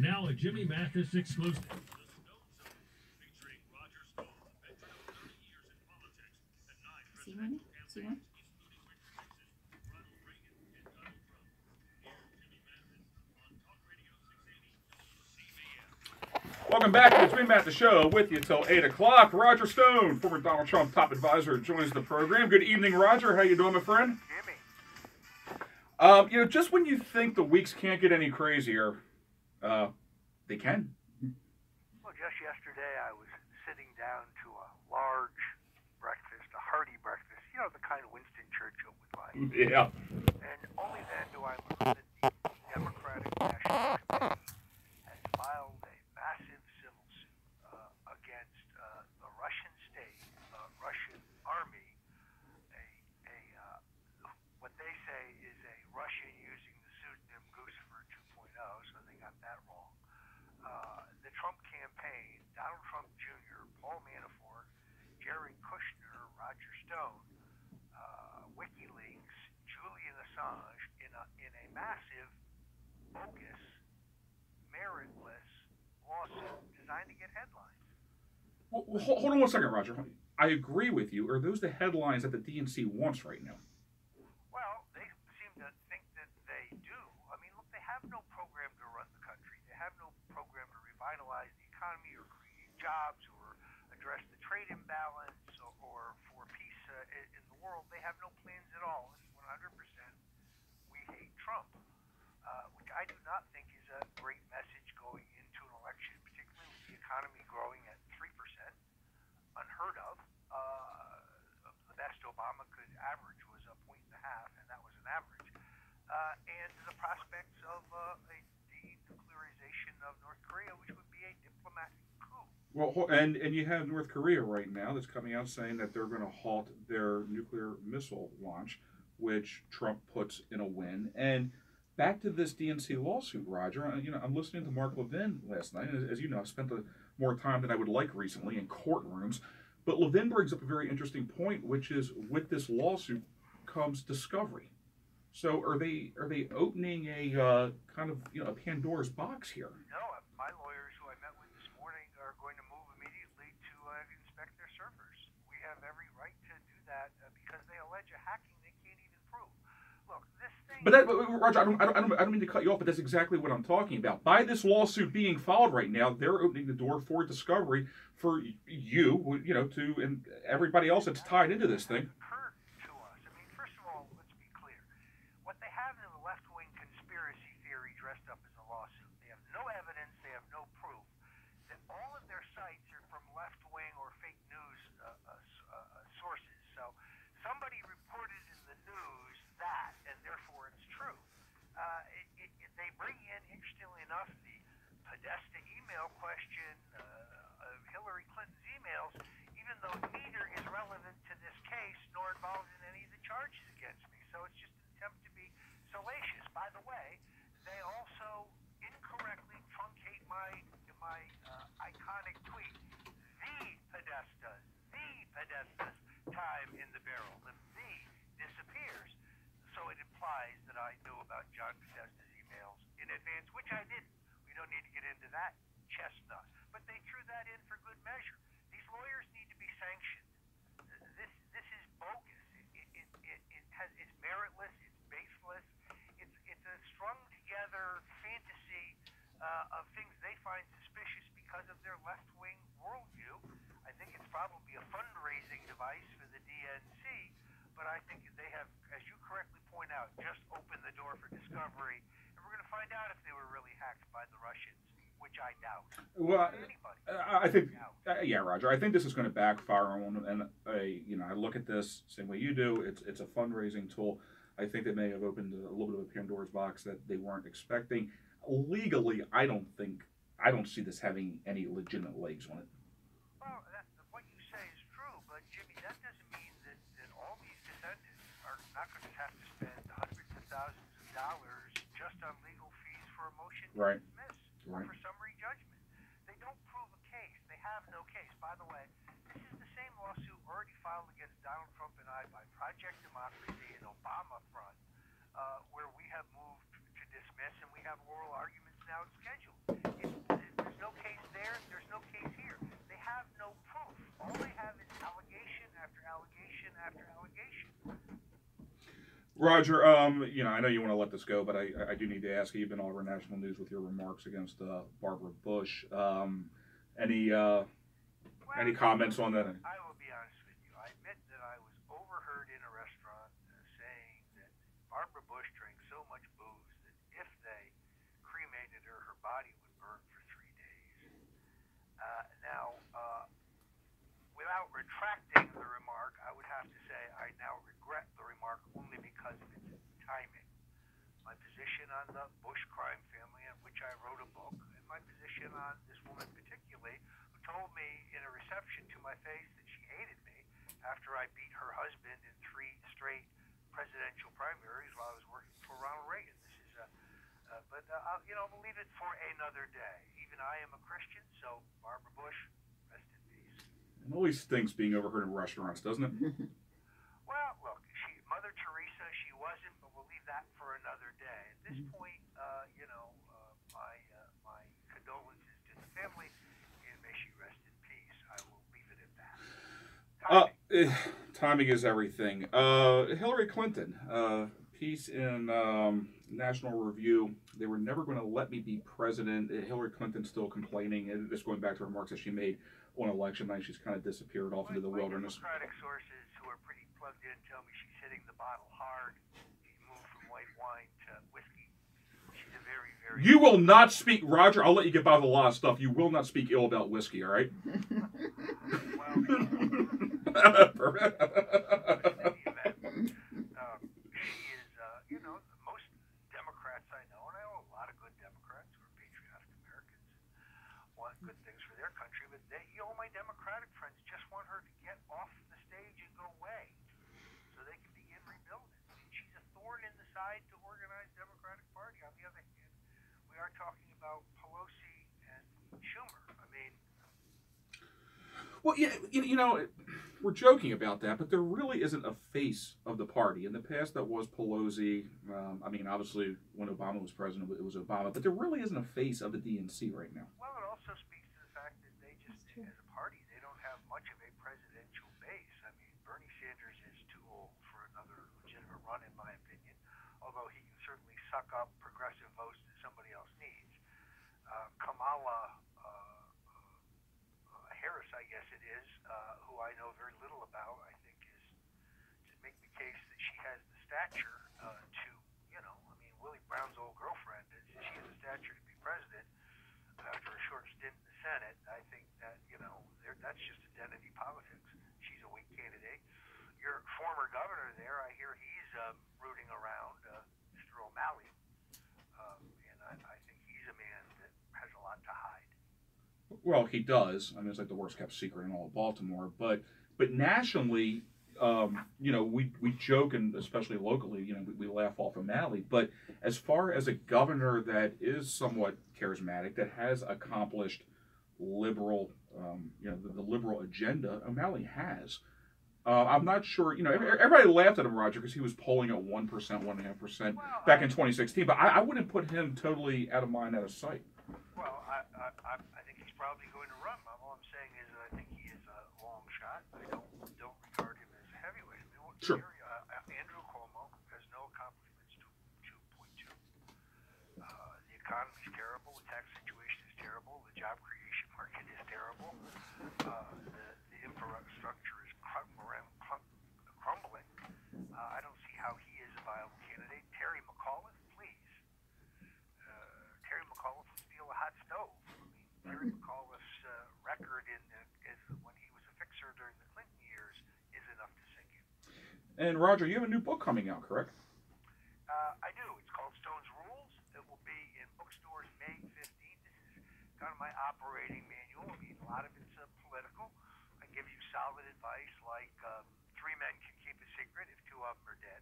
Now a Jimmy Mathis exclusive. See one? See one? Welcome back to the Jimmy Mathis Show with you till 8 o'clock. Roger Stone, former Donald Trump top advisor, joins the program. Good evening, Roger. How you doing, my friend? Jimmy. Just when you think the weeks can't get any crazier, they can. Well, just yesterday I was sitting down to a large breakfast, a hearty breakfast, you know, the kind Winston Churchill would like. Yeah. And only then do I learn that the Democratic National Committee has filed a massive civil suit against the Russian state, the Russian army, what they say is a Russian using the pseudonym Guccifer 2.0, so they got that wrong. The Trump campaign, Donald Trump Jr., Paul Manafort, Jared Kushner, Roger Stone, WikiLeaks, Julian Assange, in a massive, bogus, meritless lawsuit designed to get headlines. Well, hold on one second, Roger. I agree with you. Are those the headlines that the DNC wants right now? Well, they seem to think that they do. I mean, look, they have no program to run the country. They have no program to revitalize the economy or create jobs or address the trade imbalance or for peace in the world. They have no plans at all. It's 100% we hate Trump, which I do not think is a great message going into an election, particularly with the economy growing at 3%, unheard of. The best Obama could average was a 1.5, and that was an average. And the prospects of a denuclearization of North Korea, which would be a diplomatic coup. Well, and you have North Korea right now that's coming out saying that they're going to halt their nuclear missile launch, which Trump puts in a win. And back to this DNC lawsuit, Roger. I'm listening to Mark Levin last night. And as you know, I spent more time than I would like recently in courtrooms. But Levin brings up a very interesting point, which is with this lawsuit comes discovery. So are they opening a kind of a Pandora's box here? No, my lawyers who I met with this morning are going to move immediately to inspect their servers. We have every right to do that because they allege a hacking they can't even prove. Look, this thing. But Roger, I don't mean to cut you off, but that's exactly what I'm talking about. By this lawsuit being filed right now, they're opening the door for discovery for you, to and everybody else that's tied into this thing. Occurred to us. I mean, first of all, let's be clear. What they have is a left-wing conspiracy theory dressed up as a lawsuit. They have no evidence. They have no proof. That all of their sites are from left-wing or fake news sources. So somebody reported in the news that, and therefore it's true. They bring in, interestingly enough, the Podesta email question of Hillary Clinton's emails, even though neither is relevant to this case nor involved in any of the charges against me. So it's just an attempt to be salacious. By the way, they also incorrectly truncate my iconic tweet. The Podesta's time in the barrel. The disappears. So it implies that I knew about John Podesta's emails in advance, which I didn't. We don't need to get into that chestnut. But they threw that in for good measure. These lawyers need to be sanctioned. This is bogus. It's meritless. It's baseless. It's a strung together fantasy of things they find suspicious because of their left-wing worldview. I think it's probably a fundraising device for the DNC, but I think they have, as you correctly point out, just opened the door for discovery, and we're going to find out if they were really hacked by the Russians, which I doubt. Well, I think, yeah, Roger. I think this is going to backfire on them, and I look at this same way you do. It's a fundraising tool. I think they may have opened a little bit of a Pandora's box that they weren't expecting. Legally, I don't see this having any legitimate legs on it. Well, what you say is true, but Jimmy, that doesn't mean that all these defendants are not going to have to spend hundreds of thousands of dollars just on legal fees for a motion to dismiss or for summary judgment. They don't prove a case. They have no case. By the way, this is the same lawsuit already filed against Donald Trump and I by Project Democracy and Obama Front, where we have moved to dismiss and we have oral arguments now scheduled. after allegation. Roger, I know you want to let this go, but I do need to ask you. You've been all over national news with your remarks against Barbara Bush. Any comments on that? I will be honest with you. I admit that I was overheard in a restaurant saying that Barbara Bush drank so much booze that if they cremated her, her body would burn for 3 days. Now, without retracting the remark, I would have to say I now regret the remark only because of its timing. My position on the Bush crime family, on which I wrote a book, and my position on this woman particularly, who told me in a reception to my face that she hated me after I beat her husband in 3 straight presidential primaries while I was working for Ronald Reagan. This is we'll leave it for another day. Even I am a Christian, so Barbara Bush, rest in peace. It always stinks being overheard in restaurants, doesn't it? Well, look, Mother Teresa, she wasn't, but we'll leave that for another day. At this point, my condolences to the family, and may she rest in peace. I will leave it at that. Timing is everything. Hillary Clinton, piece in National Review. They were never going to let me be president. Hillary Clinton still complaining. And this going back to remarks that she made on election night. She's kind of disappeared off into the wilderness. Democratic sources who are pretty plugged in tell me she's hitting the bottle hard. She moved from white wine to whiskey. She's a very, very... You will not speak, Roger, I'll let you get by with a lot of stuff. You will not speak ill about whiskey, all right? Perfect. She is, most Democrats I know, and I know a lot of good Democrats who are patriotic Americans and want good things for their country, but all my Democratic friends just want her to get off the stage and go away so they can begin rebuilding. I mean, she's a thorn in the side to organized Democratic Party. On the other hand, we are talking about Pelosi and Schumer. I mean... Well, yeah, we're joking about that, but there really isn't a face of the party. In the past, that was Pelosi. Obviously, when Obama was president, it was Obama. But there really isn't a face of the DNC right now. Well, it also speaks to the fact that they just, as a party, they don't have much of a presidential base. I mean, Bernie Sanders is too old for another legitimate run, in my opinion, although he can certainly suck up progressive votes that somebody else needs. Kamala Harris, I guess it is, who I know very little about, I think is to make the case that she has the stature Willie Brown's old girlfriend, she has the stature to be president after a short stint in the Senate. I think that, that's just identity politics. She's a weak candidate. Your former governor there, I hear he's rooting around, Mr. O'Malley, and I think he's a man that has a lot to hide. Well, he does. I mean, it's like the worst kept secret in all of Baltimore. But nationally, we joke, and especially locally, we laugh off O'Malley. But as far as a governor that is somewhat charismatic, that has accomplished liberal, the liberal agenda, O'Malley has. I'm not sure, everybody laughed at him, Roger, because he was polling at 1%, 1.5% back in 2016. But I wouldn't put him totally out of mind, out of sight. Well, I think he's probably going to run. All I'm saying is that I think he is a long shot. I don't regard him as a heavyweight. Sure. Andrew Cuomo has no accomplishments to point to. The economy is terrible. The tax situation is terrible. The job creation market is terrible. The infrastructure is crumbling. I don't see how he is a viable candidate. Terry McAuliffe, please. Terry McAuliffe will steal a hot stove. Terry McAuliffe's record when he was a fixer during the Clinton years is enough to sink him. And Roger, you have a new book coming out, correct? I do. It's called Stone's Rules. It will be in bookstores May 15th. This is kind of my operating manual. I mean, a lot of it's political. I give you solid advice like 3 men can keep a secret if 2 of them are dead.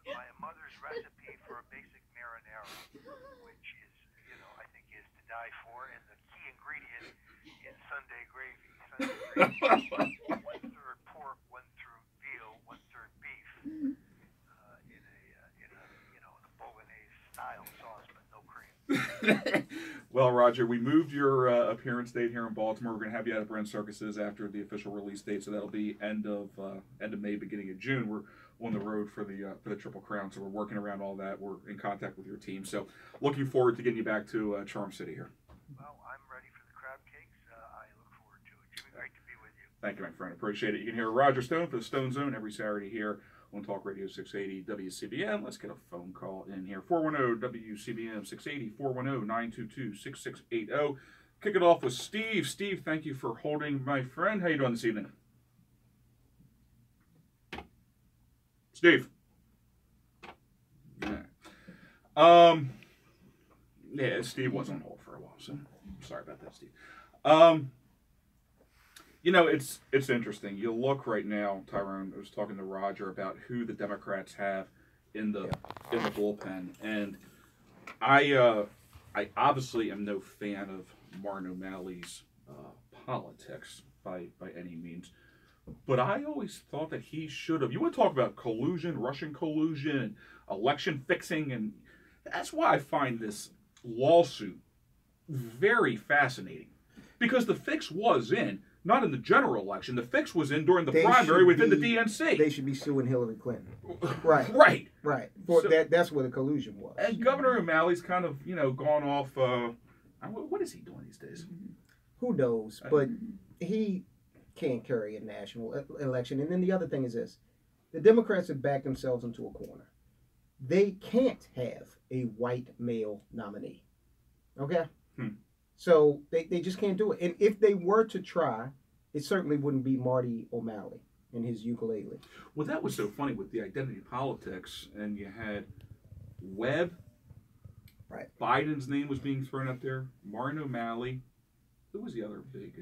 My mother's recipe for a basic marinara, which is, I think is to die for, and the key ingredient is Sunday gravy. Sunday gravy, 1/3 pork, 1/3 veal, 1/3 beef, in a bolognese style sauce, but no cream. Well, Roger, we moved your appearance date here in Baltimore. We're going to have you out at Brent Circuses after the official release date, so that'll be end of May, beginning of June. We're on the road for the Triple Crown, so we're working around all that. We're in contact with your team, so looking forward to getting you back to Charm City here. Well, I'm ready for the crab cakes. I look forward to it. Jimmy, great to be with you. Thank you, my friend. Appreciate it. You can hear Roger Stone for the Stone Zone every Saturday here on Talk Radio 680 WCBM. Let's get a phone call in here. 410-WCBM 680, 410-922-6680. Kick it off with Steve. Steve, thank you for holding, my friend. How you doing this evening? Steve. Yeah. Yeah, Steve was on hold for a while, so sorry about that, Steve. You know, it's interesting. You look right now, Tyrone. I was talking to Roger about who the Democrats have in the bullpen, and I obviously am no fan of Martin O'Malley's politics by any means, but I always thought that he should have. You want to talk about collusion, Russian collusion, and election fixing, and that's why I find this lawsuit very fascinating, because the fix was in. Not in the general election. The fix was in during the primary within the DNC. They should be suing Hillary Clinton. Right. Right. Right. That's where the collusion was. And Governor O'Malley's kind of, gone off. What is he doing these days? Who knows? But he can't carry a national election. And then the other thing is this. The Democrats have backed themselves into a corner. They can't have a white male nominee. Okay? So they just can't do it. And if they were to try, it certainly wouldn't be Marty O'Malley and his ukulele. Well, that was so funny with the identity politics, and you had Webb. Right. Biden's name was being thrown up there. Martin O'Malley. Who was the other big?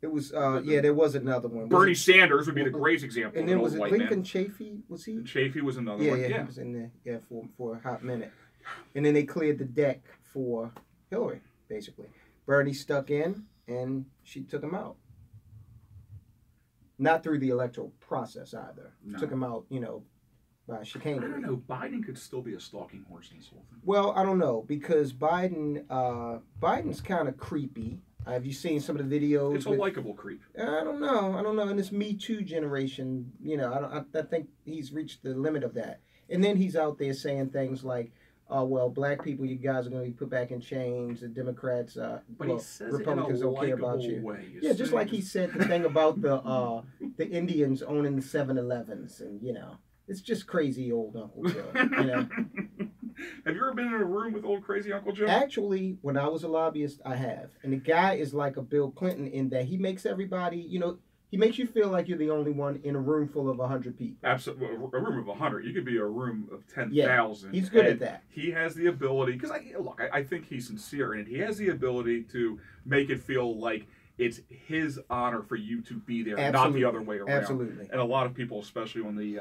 It was there was another one. Bernie Sanders would be the greatest example. And then was it Lincoln man. Chafee? Was he? Chafee was another one. Yeah, he was in there. For a hot minute, and then they cleared the deck for Hillary, basically. Bernie stuck in, and she took him out. Not through the electoral process either. No. Took him out, by chicanery. I don't know. Biden could still be a stalking horse in this whole thing. Well, I don't know, because Biden's kind of creepy. Have you seen some of the videos? It's a likable creep. I don't know. In this Me Too generation, I think he's reached the limit of that. And then he's out there saying things like, well, black people, you guys are going to be put back in chains. The Democrats, Republicans don't care about you. Yeah, just like he said the thing about the Indians owning the 7-Elevens, and it's just crazy old Uncle Joe. Have you ever been in a room with old crazy Uncle Joe? Actually, when I was a lobbyist, I have, and the guy is like a Bill Clinton in that he makes everybody, he makes you feel like you're the only one in a room full of 100 people. Absolutely. A room of 100. You could be a room of 10,000. Yeah, he's good at that. He has the ability, because I think he's sincere, and he has the ability to make it feel like it's his honor for you to be there, not the other way around. Absolutely. And a lot of people, especially on the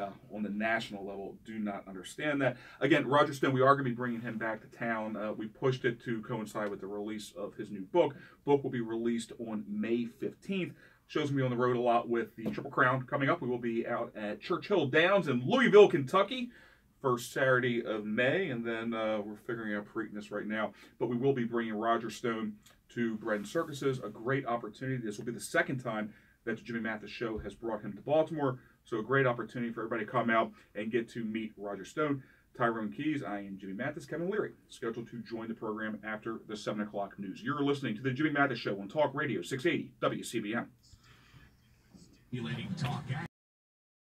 national level, do not understand that. Again, Roger Stone, we are going to be bringing him back to town. We pushed it to coincide with the release of his new book. Book will be released on May 15th. Show's going to be on the road a lot with the Triple Crown coming up. We will be out at Churchill Downs in Louisville, Kentucky, first Saturday of May, and then we're figuring out Preakness right now. But we will be bringing Roger Stone to Brent Circuses, a great opportunity. This will be the second time that the Jimmy Mathis Show has brought him to Baltimore, so a great opportunity for everybody to come out and get to meet Roger Stone. Tyrone Keys, I am Jimmy Mathis. Kevin Leary, scheduled to join the program after the 7 o'clock news. You're listening to the Jimmy Mathis Show on Talk Radio 680 WCBM. Talk